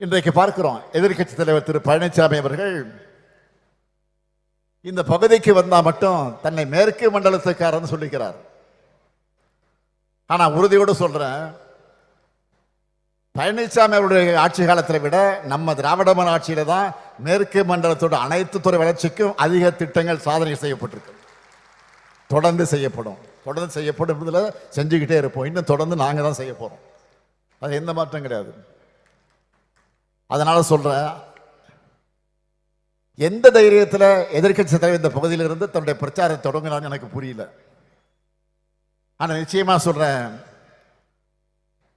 இன்றைக்கு பார்க்கிறோம் எதிர்க்கட்சி தலைவர் திரு பழனிசாமி அவர்கள் இந்த பகுதிக்கு வந்தா மட்டும் தன்னை மேற்கு மண்டலத்துக்காரன் சொல்லிக்கிறார். ஆனா உறுதியோடு சொல்றேன், பழனிசாமி அவருடைய ஆட்சி காலத்தில் விட நம்ம திராவிட மாடல் ஆட்சியில தான் மேற்கு மண்டலத்தோட அனைத்து துறை வளர்ச்சிக்கும் அதிக திட்டங்கள் சாதனை செய்யப்பட்டிருக்கு. தொடர்ந்து செய்யப்படும் இதில் செஞ்சுக்கிட்டே இருப்போம். இன்னும் தொடர்ந்து நாங்கள் தான் செய்ய போறோம். அது எந்த மாற்றம் கிடையாது. அதனால சொல்றேன், எந்த தைரியத்தில் எதிர்க்கட்சி தலைவர் இந்த பகுதியிலிருந்து தன்னுடைய பிரச்சாரத்தை தொடங்கினான்னு எனக்கு புரியல. ஆனா நிச்சயமா சொல்றேன்,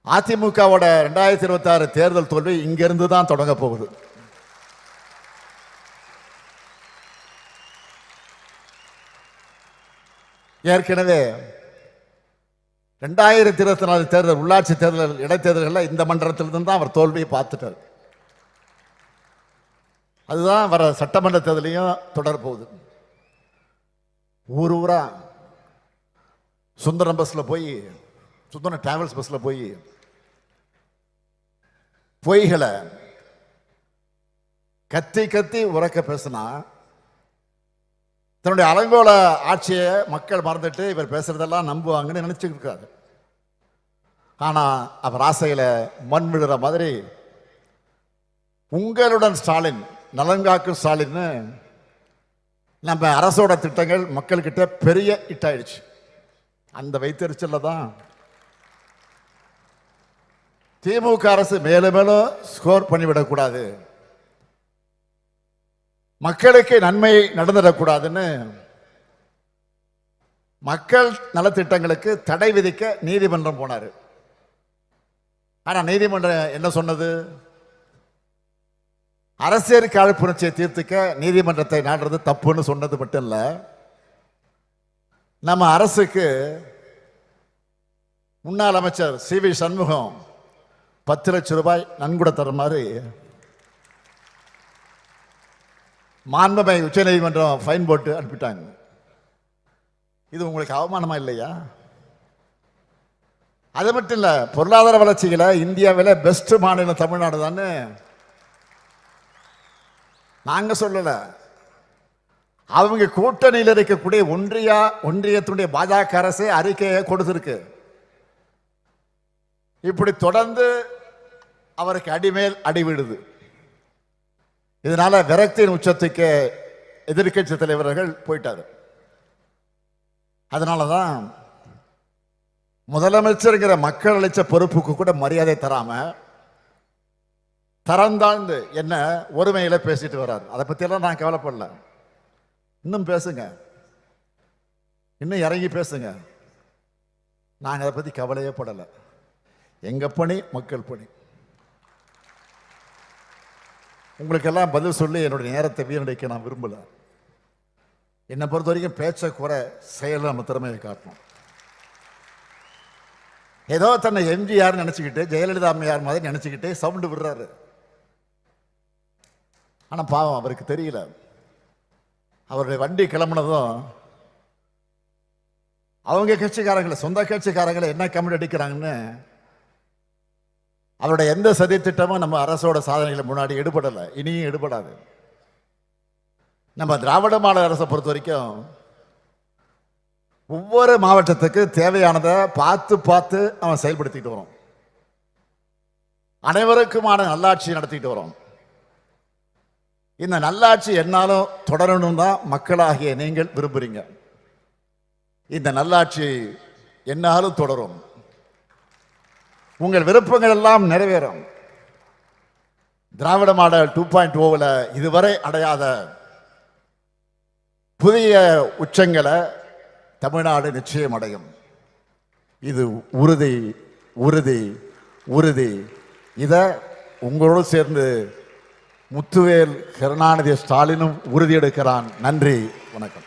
அதிமுகவோட 2026 தேர்தல் தோல்வி இங்கிருந்து தான் தொடங்க போகுது. ஏற்கனவே 2024 தேர்தல், உள்ளாட்சி தேர்தல், இடைத்தேர்தல்கள் இந்த மண்டலத்திலிருந்து தான் அவர் தோல்வியை பார்த்துட்டார். அதுதான் வர சட்டமன்ற தேர்தலையும் தொடர போகுது. ஊரா சுந்தரம் பஸ்ல போய், சுந்தரம் டிராவல்ஸ் பஸ்ல போய் பொய்களை கத்தி கத்தி உறக்க பேசினா தன்னுடைய அலங்கோல ஆட்சியை மக்கள் மறந்துட்டு இவர் பேசுறதெல்லாம் நம்புவாங்கன்னு நினைச்சுட்டு இருக்காரு. ஆனா அவர் ஆசையில மண் விழுற மாதிரி உங்களுடன் ஸ்டாலின், நலன்காக்கு ஸ்டாலின், நம்ம அரசோட திட்டங்கள் மக்கள்கிட்ட பெரிய இட்டாயிடுச்சு. அந்த வைத்தறிச்சல்ல தான் திமுக அரசு மேலும் மேலும் ஸ்கோர் பண்ணிவிடக்கூடாது, மக்களுக்கு நன்மை நடந்துடக்கூடாதுன்னு மக்கள் நலத்திட்டங்களுக்கு தடை விதிக்க நீதிமன்றம் போனாரு. ஆனா நீதிமன்றம் என்ன சொன்னது? அரசியல் காழ்ப்புணர்ச்சியை தீர்த்துக்க நீதிமன்றத்தை நாடுறது தப்புன்னு சொன்னது மட்டும் இல்ல, நம்ம அரசுக்கு முன்னாள் அமைச்சர் சி.வி. சண்முகம் 10 லட்சம் ரூபாய் நன்கொடை தர மாதிரி மாண்புமிகு உச்ச நீதிமன்றம் ஃபைன் போட்டு அனுப்பிட்டாங்க. இது உங்களுக்கு அவமானமா இல்லையா? அது மட்டும் இல்ல, பொருளாதார வளர்ச்சியில இந்தியாவில் பெஸ்ட் மாநிலம் தமிழ்நாடு தானே நாங்க சொல்லல, அவங்க கூட்டணியில் இருக்கக்கூடிய ஒன்றியத்துடைய பாஜக அரசு அறிக்கையை கொடுத்திருக்கு. இப்படி தொடர்ந்து அவருக்கு அடிமேல் அடிவிடுது. இதனால விரக்தியின் உச்சத்துக்கு எதிர்க்கட்சி தலைவர்கள் போயிட்டாரு. அதனாலதான் முதலமைச்சருங்கிற மக்கள் அளிச்ச பொறுப்புக்கு கூட மரியாதை தராம தரந்தாழ்ந்து என்ன ஒருமையில பேசிட்டு வர்றாரு. அதை பத்தியெல்லாம் நான் கவலைப்படல. இன்னும் பேசுங்க, இன்னும் இறங்கி பேசுங்க, நாங்க அதை பத்தி கவலையே படலை. எங்க பணி மக்கள் பணி. உங்களுக்கெல்லாம் பதில் சொல்லி என்னுடைய நேரத்தை வீணடிக்க நான் விரும்பல. என்னை பொறுத்த வரைக்கும் பேச்சை குறை, செயல் நம்ம திறமையை காட்டணும். ஏதோ தன்னை எம்ஜிஆர் நினைச்சுக்கிட்டு, ஜெயலலிதா அம்மையார் மாதிரி நினைச்சுக்கிட்டு சவுண்டு விடுறாரு. ஆனா பாவம் அவருக்கு தெரியல, அவருடைய வண்டி கிளம்புனதும் அவங்க கட்சிக்காரங்களை, சொந்த கட்சிக்காரங்களை என்ன கமெண்ட் அடிக்கிறாங்கன்னு அவருடைய எந்த சதி திட்டமும் நம்ம அரசோட சாதனைகளை முன்னாடி எடுபடலை, இனியும் எடுபடாது. நம்ம திராவிட மாடல் அரசை பொறுத்த வரைக்கும் ஒவ்வொரு மாவட்டத்துக்கு தேவையானதை பார்த்து பார்த்து அவன் செயல்படுத்திட்டு வரோம். அனைவருக்குமான நல்லாட்சி நடத்திட்டு வரோம். இந்த நல்லாட்சி என்னாலும் தொடரணும் தான் மக்களாகிய நீங்கள் விரும்புறீங்க. இந்த நல்லாட்சி என்னாலும் தொடரும். உங்கள் விருப்பங்கள் எல்லாம் நிறைவேறும். திராவிட மாடல் 2.0 இதுவரை அடையாத புதிய உச்சங்களை தமிழ்நாடு நிச்சயம் அடையும். இது உறுதி, உறுதி, உறுதி. இதை உங்களோடு சேர்ந்து முத்துவேல் கருணாநிதி ஸ்டாலினும் உறுதியெடுக்கிறான். நன்றி, வணக்கம்.